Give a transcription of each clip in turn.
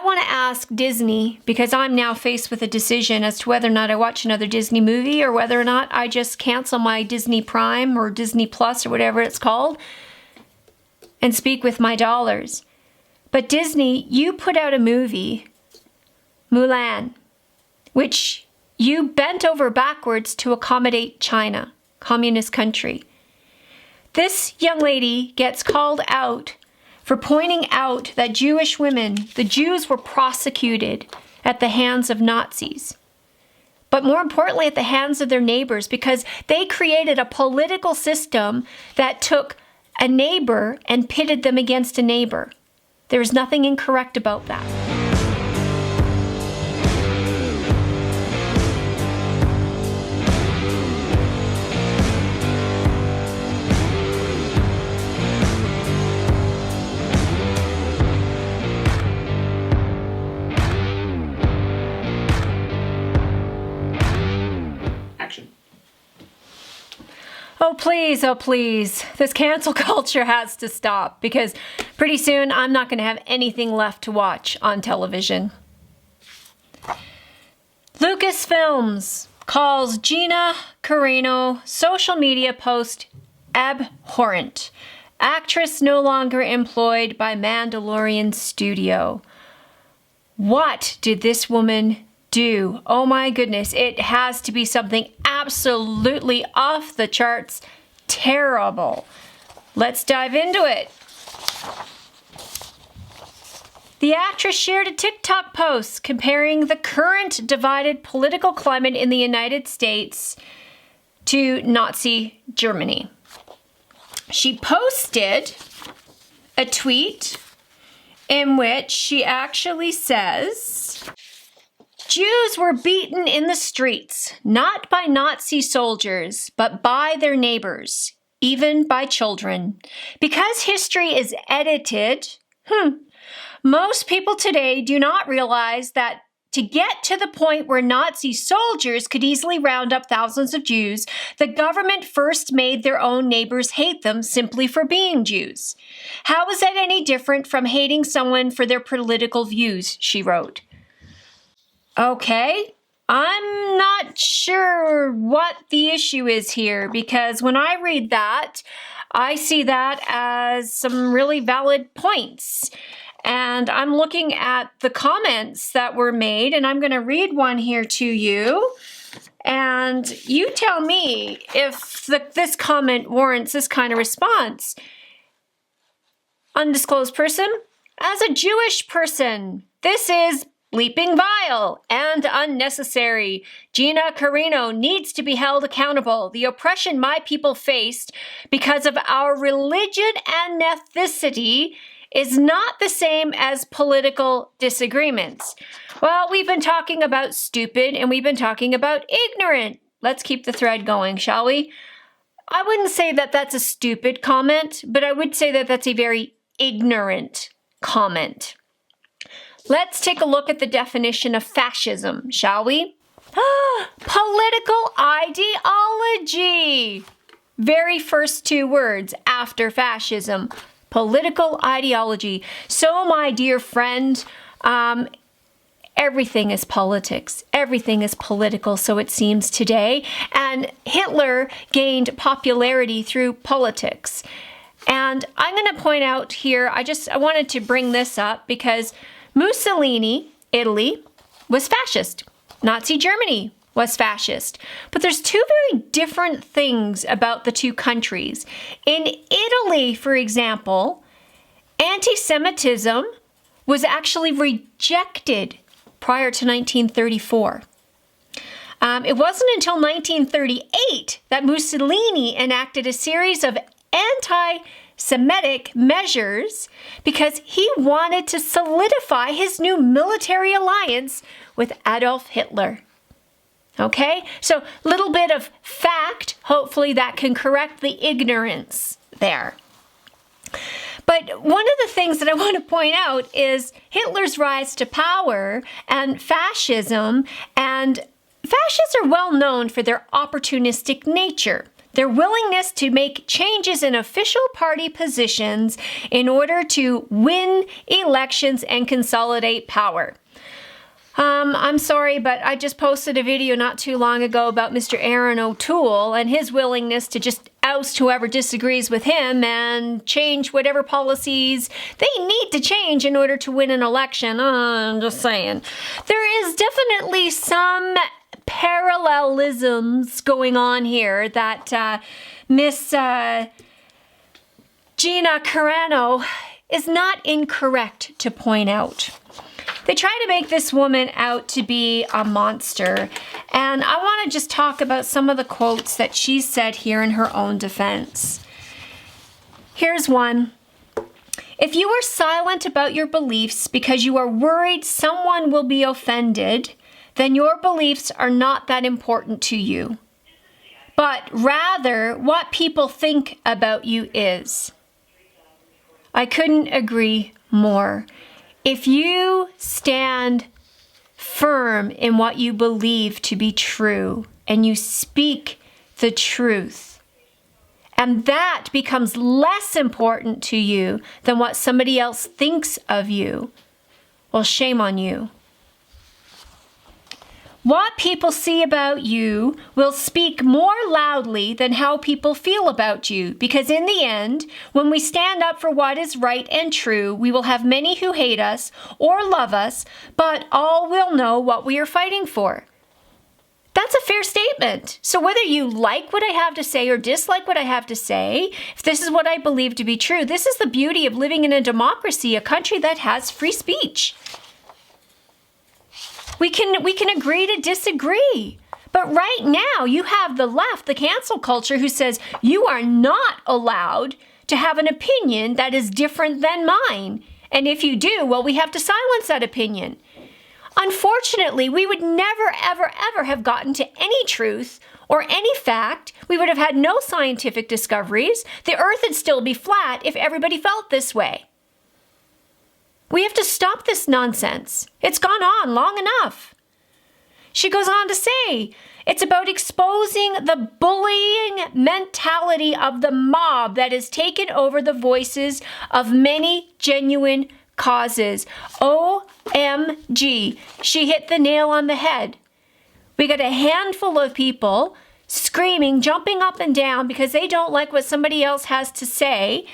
want to ask Disney, because I'm now faced with a decision as to whether or not I watch another Disney movie or whether or not I just cancel my Disney Prime or Disney Plus or whatever it's called and speak with my dollars. But Disney, you put out a movie, Mulan, which you bent over backwards to accommodate China, communist country. This young lady gets called out for pointing out that Jewish women, the Jews, were prosecuted at the hands of Nazis. But more importantly, at the hands of their neighbors, because they created a political system that took a neighbor and pitted them against a neighbor. There is nothing incorrect about that. Oh please, this cancel culture has to stop, because pretty soon I'm not going to have anything left to watch on television. Lucasfilms calls Gina Carano social media post abhorrent. Actress no longer employed by Mandalorian studio. What did this woman do? Oh my goodness, it has to be something absolutely off the charts terrible. Let's dive into it. The actress shared a TikTok post comparing the current divided political climate in the United States to Nazi Germany. She posted a tweet in which she actually says, Jews were beaten in the streets, not by Nazi soldiers, but by their neighbors, even by children. Because history is edited, most people today do not realize that to get to the point where Nazi soldiers could easily round up thousands of Jews, the government first made their own neighbors hate them simply for being Jews. How is that any different from hating someone for their political views, she wrote. Okay, I'm not sure what the issue is here, because when I read that, I see that as some really valid points. And I'm looking at the comments that were made, and I'm going to read one here to you. And you tell me if this comment warrants this kind of response. Undisclosed person, as a Jewish person, this is bleeping vile and unnecessary. Gina Carano needs to be held accountable. The oppression my people faced because of our religion and ethnicity is not the same as political disagreements. Well, we've been talking about stupid and we've been talking about ignorant. Let's keep the thread going, shall we? I wouldn't say that that's a stupid comment, but I would say that that's a very ignorant comment. Let's take a look at the definition of fascism, shall we? Political ideology. Very first two words after fascism. Political ideology. So, my dear friend, everything is politics. Everything is political, so it seems today. And Hitler gained popularity through politics. And I'm going to point out here, I wanted to bring this up because Mussolini, Italy, was fascist. Nazi Germany was fascist. But there's two very different things about the two countries. In Italy, for example, anti-Semitism was actually rejected prior to 1934. It wasn't until 1938 that Mussolini enacted a series of anti-Semitic measures because he wanted to solidify his new military alliance with Adolf Hitler. Okay, so a little bit of fact, hopefully that can correct the ignorance there. But one of the things that I want to point out is Hitler's rise to power and fascism, and fascists are well known for their opportunistic nature. Their willingness to make changes in official party positions in order to win elections and consolidate power. I'm sorry, but I just posted a video not too long ago about Mr. Aaron O'Toole and his willingness to just oust whoever disagrees with him and change whatever policies they need to change in order to win an election. I'm just saying. There is definitely some parallelisms going on here that Miss Gina Carano is not incorrect to point out. They try to make this woman out to be a monster, and I want to just talk about some of the quotes that she said here in her own defense. Here's one. If you are silent about your beliefs because you are worried someone will be offended, then your beliefs are not that important to you, but rather what people think about you is. I couldn't agree more. If you stand firm in what you believe to be true and you speak the truth, and that becomes less important to you than what somebody else thinks of you, well, shame on you. What people see about you will speak more loudly than how people feel about you, because in the end, when we stand up for what is right and true, we will have many who hate us or love us, but all will know what we are fighting for. That's a fair statement. So whether you like what I have to say or dislike what I have to say, if this is what I believe to be true, this is the beauty of living in a democracy, a country that has free speech. We can agree to disagree. But right now, you have the left, the cancel culture, who says you are not allowed to have an opinion that is different than mine. And if you do, well, we have to silence that opinion. Unfortunately, we would never, ever, ever have gotten to any truth or any fact. We would have had no scientific discoveries. The earth would still be flat if everybody felt this way. We have to stop this nonsense. It's gone on long enough. She goes on to say, it's about exposing the bullying mentality of the mob that has taken over the voices of many genuine causes. OMG, she hit the nail on the head. We got a handful of people screaming, jumping up and down because they don't like what somebody else has to say.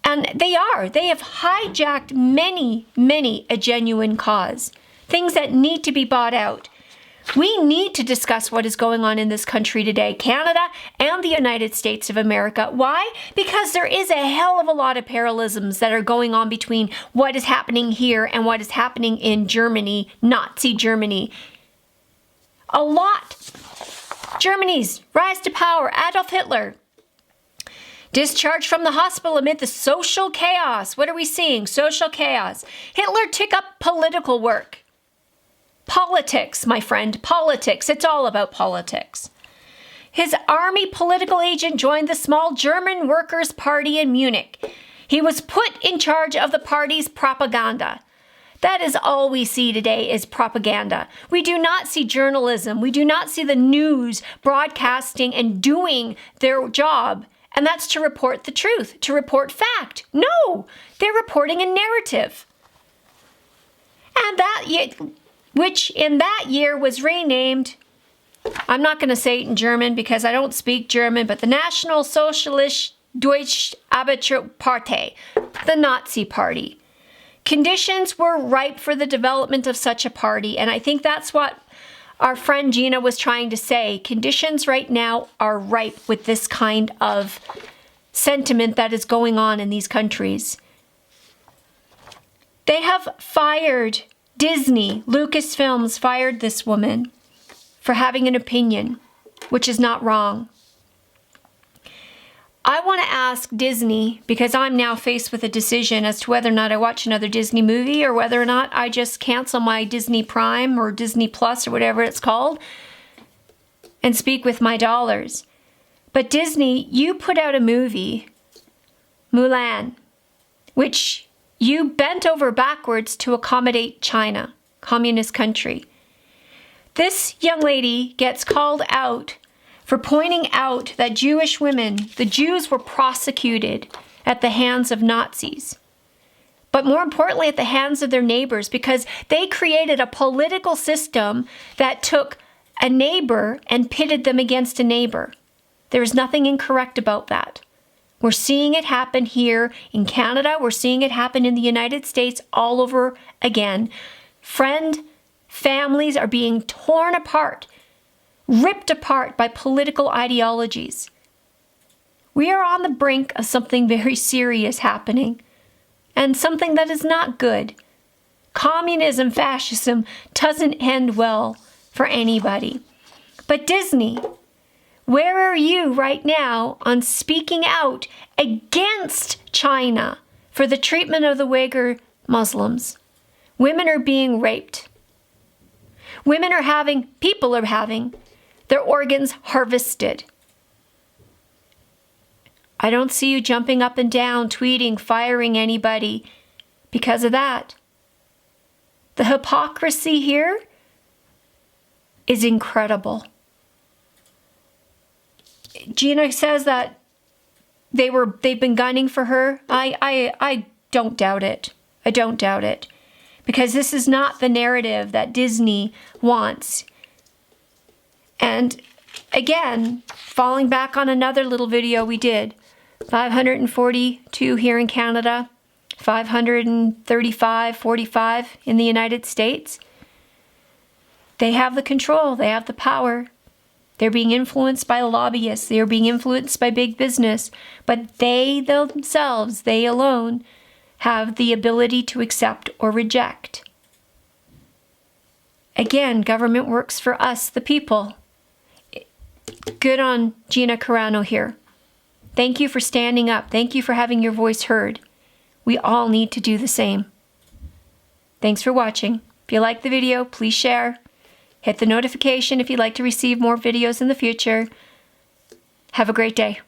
And they have hijacked many, many a genuine cause. Things that need to be bought out. We need to discuss what is going on in this country today, Canada and the United States of America. Why? Because there is a hell of a lot of parallelisms that are going on between what is happening here and what is happening in Germany, Nazi Germany. A lot. Germany's rise to power, Adolf Hitler. Discharged from the hospital amid the social chaos. What are we seeing? Social chaos. Hitler took up political work. Politics, my friend, politics. It's all about politics. His army political agent joined the small German Workers' Party in Munich. He was put in charge of the party's propaganda. That is all we see today is propaganda. We do not see journalism. We do not see the news broadcasting and doing their job. And that's to report the truth, to report fact. No, they're reporting a narrative. And which in that year was renamed, I'm not going to say it in German because I don't speak German, but the National Socialist Deutsche Arbeiterpartei, the Nazi Party. Conditions were ripe for the development of such a party, and I think that's what our friend Gina was trying to say. Conditions right now are ripe with this kind of sentiment that is going on in these countries. They have fired Disney, Lucasfilms fired this woman for having an opinion, which is not wrong. I want to ask Disney, because I'm now faced with a decision as to whether or not I watch another Disney movie or whether or not I just cancel my Disney Prime or Disney Plus or whatever it's called and speak with my dollars. But Disney, you put out a movie, Mulan, which you bent over backwards to accommodate China, communist country. This young lady gets called out for pointing out that Jewish women, the Jews, were prosecuted at the hands of Nazis. But more importantly, at the hands of their neighbors, because they created a political system that took a neighbor and pitted them against a neighbor. There is nothing incorrect about that. We're seeing it happen here in Canada. We're seeing it happen in the United States all over again. Families are being torn apart, ripped apart by political ideologies. We are on the brink of something very serious happening, and something that is not good. Communism, fascism doesn't end well for anybody. But Disney, where are you right now on speaking out against China for the treatment of the Uyghur Muslims? Women are being raped. People are having their organs harvested. I don't see you jumping up and down, tweeting, firing anybody because of that. The hypocrisy here is incredible. Gina says that they've been gunning for her. I don't doubt it. I don't doubt it. Because this is not the narrative that Disney wants. And again, falling back on another little video we did, 542 here in Canada, 45 in the United States. They have the control. They have the power. They're being influenced by lobbyists. They are being influenced by big business. But they themselves, they alone, have the ability to accept or reject. Again, government works for us, the people. Good on Gina Carano here. Thank you for standing up. Thank you for having your voice heard. We all need to do the same. Thanks for watching. If you liked the video, please share. Hit the notification if you'd like to receive more videos in the future. Have a great day.